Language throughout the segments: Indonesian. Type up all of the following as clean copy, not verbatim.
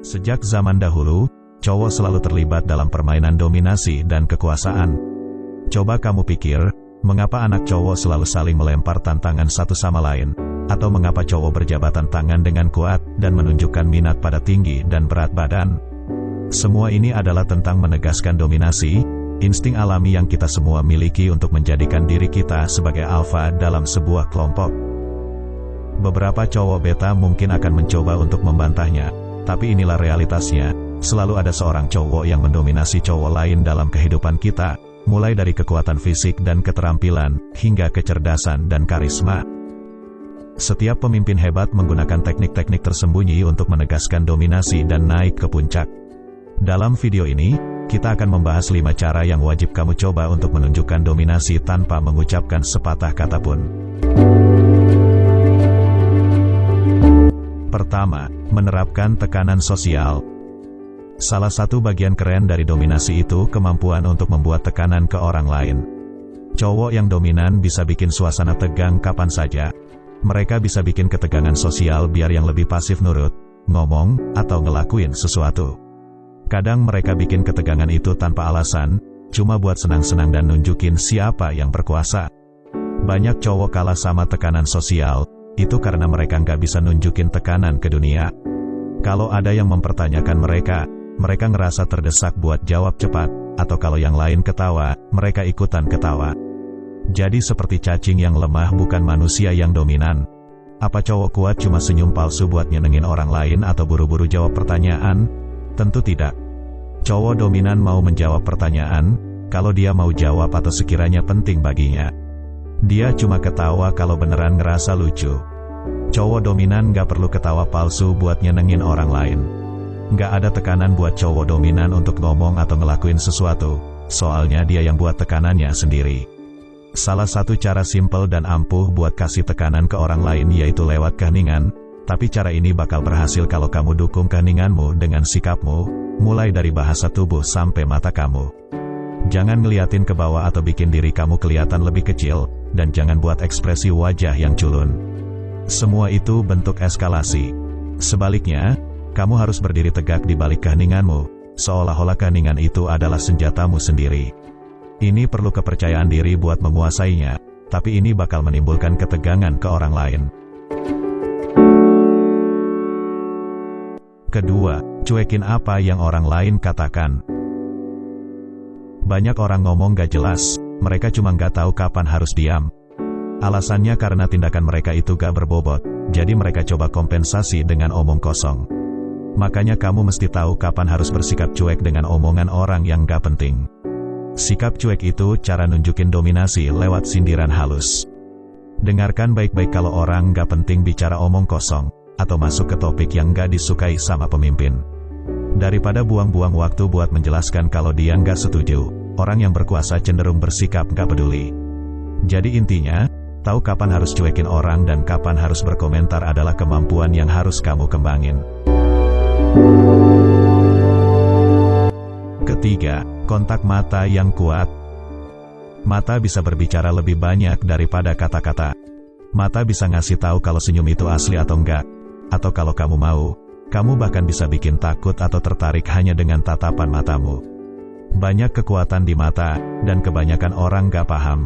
Sejak zaman dahulu, cowok selalu terlibat dalam permainan dominasi dan kekuasaan. Coba kamu pikir, mengapa anak cowok selalu saling melempar tantangan satu sama lain? Atau mengapa cowok berjabatan tangan dengan kuat dan menunjukkan minat pada tinggi dan berat badan? Semua ini adalah tentang menegaskan dominasi, insting alami yang kita semua miliki untuk menjadikan diri kita sebagai alfa dalam sebuah kelompok. Beberapa cowok beta mungkin akan mencoba untuk membantahnya, tapi inilah realitasnya. Selalu ada seorang cowok yang mendominasi cowok lain dalam kehidupan kita, mulai dari kekuatan fisik dan keterampilan, hingga kecerdasan dan karisma. Setiap pemimpin hebat menggunakan teknik-teknik tersembunyi untuk menegaskan dominasi dan naik ke puncak. Dalam video ini, kita akan membahas 5 cara yang wajib kamu coba untuk menunjukkan dominasi tanpa mengucapkan sepatah kata pun. Pertama, menerapkan tekanan sosial. Salah satu bagian keren dari dominasi itu kemampuan untuk membuat tekanan ke orang lain. Cowok yang dominan bisa bikin suasana tegang kapan saja. Mereka bisa bikin ketegangan sosial biar yang lebih pasif nurut, ngomong, atau ngelakuin sesuatu. Kadang mereka bikin ketegangan itu tanpa alasan, cuma buat senang-senang dan nunjukin siapa yang berkuasa. Banyak cowok kalah sama tekanan sosial, itu karena mereka nggak bisa nunjukin tekanan ke dunia. Kalau ada yang mempertanyakan mereka ngerasa terdesak buat jawab cepat, atau kalau yang lain ketawa, mereka ikutan ketawa. Jadi seperti cacing yang lemah bukan manusia yang dominan. Apa cowok kuat cuma senyum palsu buat nyenengin orang lain atau buru-buru jawab pertanyaan? Tentu tidak. Cowok dominan mau menjawab pertanyaan, kalau dia mau jawab atau sekiranya penting baginya. Dia cuma ketawa kalau beneran ngerasa lucu. Cowok dominan gak perlu ketawa palsu buat nyenengin orang lain. Gak ada tekanan buat cowok dominan untuk ngomong atau ngelakuin sesuatu, soalnya dia yang buat tekanannya sendiri. Salah satu cara simpel dan ampuh buat kasih tekanan ke orang lain yaitu lewat keheningan, tapi cara ini bakal berhasil kalau kamu dukung keheninganmu dengan sikapmu, mulai dari bahasa tubuh sampai mata kamu. Jangan ngeliatin ke bawah atau bikin diri kamu kelihatan lebih kecil, dan jangan buat ekspresi wajah yang culun. Semua itu bentuk eskalasi. Sebaliknya, kamu harus berdiri tegak di balik keheninganmu, seolah-olah keheningan itu adalah senjatamu sendiri. Ini perlu kepercayaan diri buat menguasainya, tapi ini bakal menimbulkan ketegangan ke orang lain. Kedua, cuekin apa yang orang lain katakan. Banyak orang ngomong gak jelas, mereka cuma gak tahu kapan harus diam. Alasannya karena tindakan mereka itu gak berbobot, jadi mereka coba kompensasi dengan omong kosong. Makanya kamu mesti tahu kapan harus bersikap cuek dengan omongan orang yang gak penting. Sikap cuek itu cara nunjukin dominasi lewat sindiran halus. Dengarkan baik-baik kalau orang gak penting bicara omong kosong, atau masuk ke topik yang gak disukai sama pemimpin. Daripada buang-buang waktu buat menjelaskan kalau dia gak setuju, orang yang berkuasa cenderung bersikap gak peduli. Jadi intinya, tahu kapan harus cuekin orang dan kapan harus berkomentar adalah kemampuan yang harus kamu kembangin. Ketiga, kontak mata yang kuat. Mata bisa berbicara lebih banyak daripada kata-kata. Mata bisa ngasih tahu kalau senyum itu asli atau enggak. Atau kalau kamu mau, kamu bahkan bisa bikin takut atau tertarik hanya dengan tatapan matamu. Banyak kekuatan di mata, dan kebanyakan orang gak paham.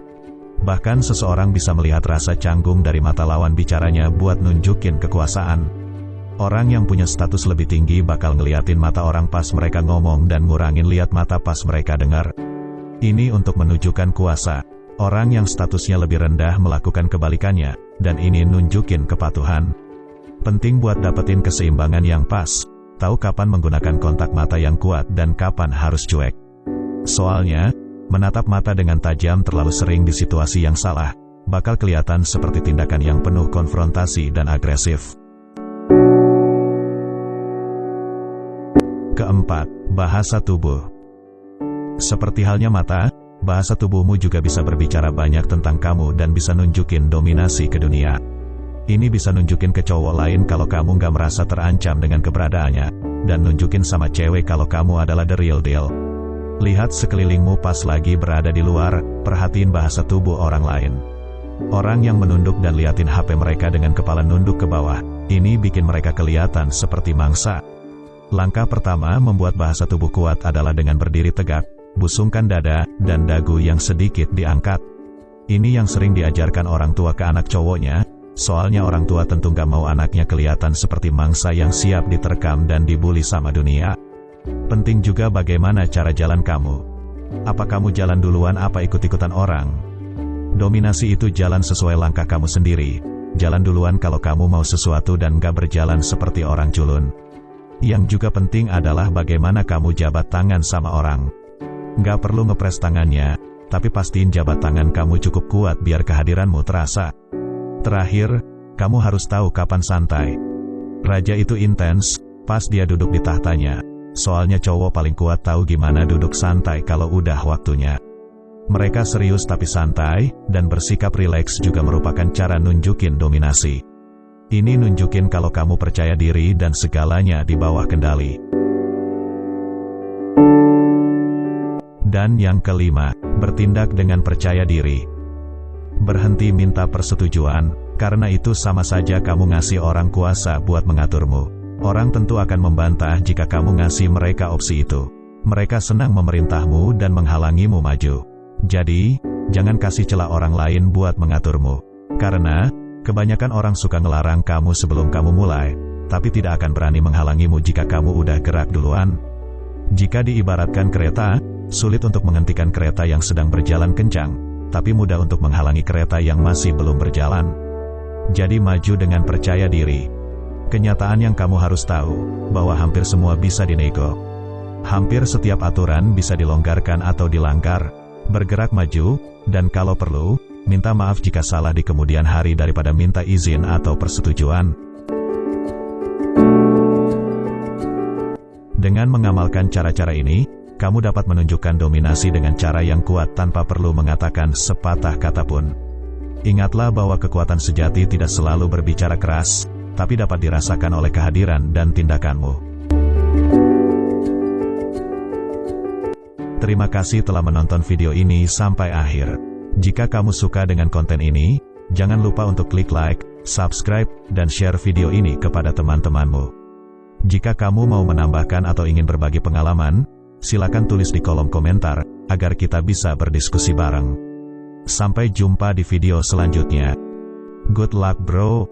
Bahkan seseorang bisa melihat rasa canggung dari mata lawan bicaranya buat nunjukin kekuasaan. Orang yang punya status lebih tinggi bakal ngeliatin mata orang pas mereka ngomong dan ngurangin lihat mata pas mereka dengar. Ini untuk menunjukkan kuasa. Orang yang statusnya lebih rendah melakukan kebalikannya, dan ini nunjukin kepatuhan. Penting buat dapetin keseimbangan yang pas, tahu kapan menggunakan kontak mata yang kuat dan kapan harus cuek. Soalnya, menatap mata dengan tajam terlalu sering di situasi yang salah, bakal kelihatan seperti tindakan yang penuh konfrontasi dan agresif. Keempat, bahasa tubuh. Seperti halnya mata, bahasa tubuhmu juga bisa berbicara banyak tentang kamu dan bisa nunjukin dominasi ke dunia. Ini bisa nunjukin ke cowok lain kalau kamu gak merasa terancam dengan keberadaannya, dan nunjukin sama cewek kalau kamu adalah the real deal. Lihat sekelilingmu pas lagi berada di luar, perhatiin bahasa tubuh orang lain. Orang yang menunduk dan liatin HP mereka dengan kepala nunduk ke bawah, ini bikin mereka kelihatan seperti mangsa. Langkah pertama membuat bahasa tubuh kuat adalah dengan berdiri tegak, busungkan dada, dan dagu yang sedikit diangkat. Ini yang sering diajarkan orang tua ke anak cowoknya, soalnya orang tua tentu gak mau anaknya kelihatan seperti mangsa yang siap diterkam dan dibully sama dunia. Penting juga bagaimana cara jalan kamu. Apa kamu jalan duluan apa ikut-ikutan orang? Dominasi itu jalan sesuai langkah kamu sendiri. Jalan duluan kalau kamu mau sesuatu dan gak berjalan seperti orang culun. Yang juga penting adalah bagaimana kamu jabat tangan sama orang. Gak perlu ngepres tangannya, tapi pastiin jabat tangan kamu cukup kuat biar kehadiranmu terasa. Terakhir, kamu harus tahu kapan santai. Raja itu intens, pas dia duduk di tahtanya. Soalnya cowok paling kuat tahu gimana duduk santai kalau udah waktunya. Mereka serius tapi santai, dan bersikap rileks juga merupakan cara nunjukin dominasi. Ini nunjukin kalau kamu percaya diri dan segalanya di bawah kendali. Dan yang kelima, bertindak dengan percaya diri. Berhenti minta persetujuan, karena itu sama saja kamu ngasih orang kuasa buat mengaturmu. Orang tentu akan membantah jika kamu ngasih mereka opsi itu. Mereka senang memerintahmu dan menghalangimu maju. Jadi, jangan kasih celah orang lain buat mengaturmu. Karena, kebanyakan orang suka ngelarang kamu sebelum kamu mulai, tapi tidak akan berani menghalangimu jika kamu udah gerak duluan. Jika diibaratkan kereta, sulit untuk menghentikan kereta yang sedang berjalan kencang, tapi mudah untuk menghalangi kereta yang masih belum berjalan. Jadi maju dengan percaya diri. Kenyataan yang kamu harus tahu, bahwa hampir semua bisa dinego. Hampir setiap aturan bisa dilonggarkan atau dilanggar. Bergerak maju, dan kalau perlu, minta maaf jika salah di kemudian hari daripada minta izin atau persetujuan. Dengan mengamalkan cara-cara ini, kamu dapat menunjukkan dominasi dengan cara yang kuat tanpa perlu mengatakan sepatah kata pun. Ingatlah bahwa kekuatan sejati tidak selalu berbicara keras, tapi dapat dirasakan oleh kehadiran dan tindakanmu. Terima kasih telah menonton video ini sampai akhir. Jika kamu suka dengan konten ini, jangan lupa untuk klik like, subscribe, dan share video ini kepada teman-temanmu. Jika kamu mau menambahkan atau ingin berbagi pengalaman, silakan tulis di kolom komentar, agar kita bisa berdiskusi bareng. Sampai jumpa di video selanjutnya. Good luck bro.